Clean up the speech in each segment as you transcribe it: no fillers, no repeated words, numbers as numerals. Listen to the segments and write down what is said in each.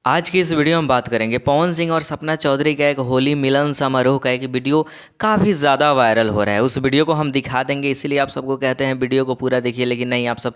आज की इस वीडियो में बात करेंगे पवन सिंह और सपना चौधरी का एक होली मिलन समारोह का एक वीडियो काफ़ी ज़्यादा वायरल हो रहा है। उस वीडियो को हम दिखा देंगे, इसीलिए आप सबको कहते हैं वीडियो को पूरा देखिए, लेकिन नहीं, आप सब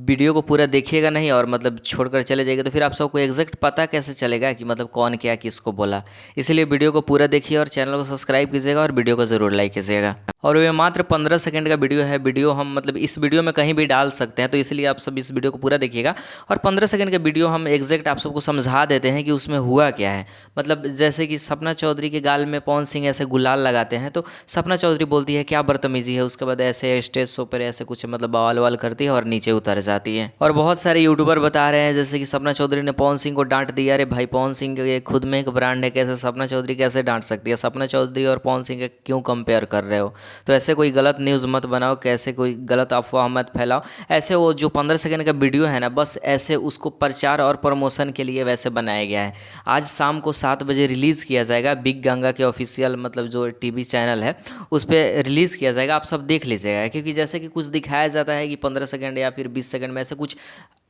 वीडियो को पूरा देखिएगा नहीं और मतलब छोड़कर चले जाइएगा तो फिर आप सबको एग्जैक्ट पता कैसे चलेगा कि मतलब कौन क्या किसको बोला। इसलिए वीडियो को पूरा देखिए और चैनल को सब्सक्राइब कीजिएगा और वीडियो को ज़रूर लाइक कीजिएगा। और ये मात्र 15 सेकंड का वीडियो है। वीडियो हम मतलब इस वीडियो में कहीं भी डाल सकते हैं, तो इसलिए आप सब इस वीडियो को पूरा देखिएगा। और 15 सेकंड का वीडियो हम एग्जैक्ट आप सबको समझा देते हैं कि उसमें हुआ क्या है। मतलब जैसे कि सपना चौधरी के गाल में पवन सिंह ऐसे गुलाल लगाते हैं, तो सपना चौधरी बोलती है क्या बदतमीजी है। उसके बाद ऐसे स्टेज शो पर ऐसे कुछ मतलब बवाल वाल करती है और नीचे उतर जाती है। और बहुत सारे यूट्यूबर बता रहे हैं जैसे कि सपना चौधरी ने पवन सिंह को डांट दिया। अरे भाई, पवन सिंह ये खुद में एक ब्रांड है, कैसे सपना चौधरी कैसे डांट सकती है। सपना चौधरी और पवन सिंह का क्यों कंपेयर कर रहे हो। तो ऐसे कोई गलत न्यूज़ मत बनाओ, कैसे कोई गलत अफवाह मत फैलाओ। ऐसे वो जो 15 सेकंड का वीडियो है ना, बस ऐसे उसको प्रचार और प्रमोशन के लिए वैसे बनाया गया है। आज शाम को 7 बजे रिलीज़ किया जाएगा। बिग गंगा के ऑफिशियल मतलब जो टीवी चैनल है उस पर रिलीज़ किया जाएगा। आप सब देख लीजिएगा, क्योंकि जैसे कि कुछ दिखाया जाता है कि 15 सेकंड या फिर 20 सेकंड में ऐसे कुछ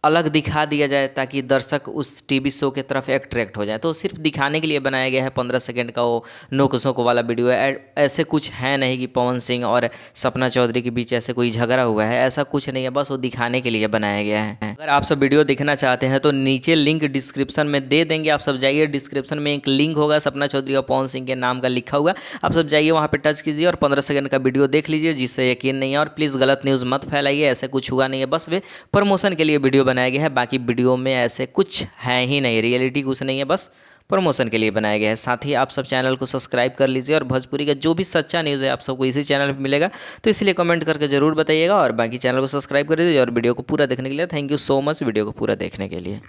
अलग दिखा दिया जाए ताकि दर्शक उस टीवी शो की तरफ अट्रैक्ट हो जाए। तो सिर्फ दिखाने के लिए बनाया गया है 15 सेकंड का वो नोक झोंक वाला वीडियो है। ऐसे कुछ है नहीं कि पवन सिंह और सपना चौधरी के बीच ऐसे कोई झगड़ा हुआ है, ऐसा कुछ नहीं है, बस वो दिखाने के लिए बनाया गया है। अगर आप सब वीडियो देखना चाहते हैं तो नीचे लिंक डिस्क्रिप्शन में दे देंगे, आप सब जाइए। डिस्क्रिप्शन में एक लिंक होगा सपना चौधरी और पवन सिंह के नाम का लिखा हुआ, आप सब जाइए वहाँ पर टच कीजिए और 15 सेकंड का वीडियो देख लीजिए, जिससे यकीन नहीं है। और प्लीज़ गलत न्यूज़ मत फैलाइए, ऐसे कुछ हुआ नहीं है, बस वे प्रमोशन के लिए वीडियो बनाया गया है। बाकी वीडियो में ऐसे कुछ है ही नहीं, रियलिटी कुछ नहीं है, बस प्रमोशन के लिए बनाया गया है। साथ ही आप सब चैनल को सब्सक्राइब कर लीजिए और भोजपुरी का जो भी सच्चा न्यूज़ है आप सबको इसी चैनल पे मिलेगा, तो इसलिए कमेंट करके ज़रूर बताइएगा। और बाकी चैनल को सब्सक्राइब कर दीजिए और वीडियो को पूरा देखने के लिए thank you so much, video को पूरा देखने के लिए।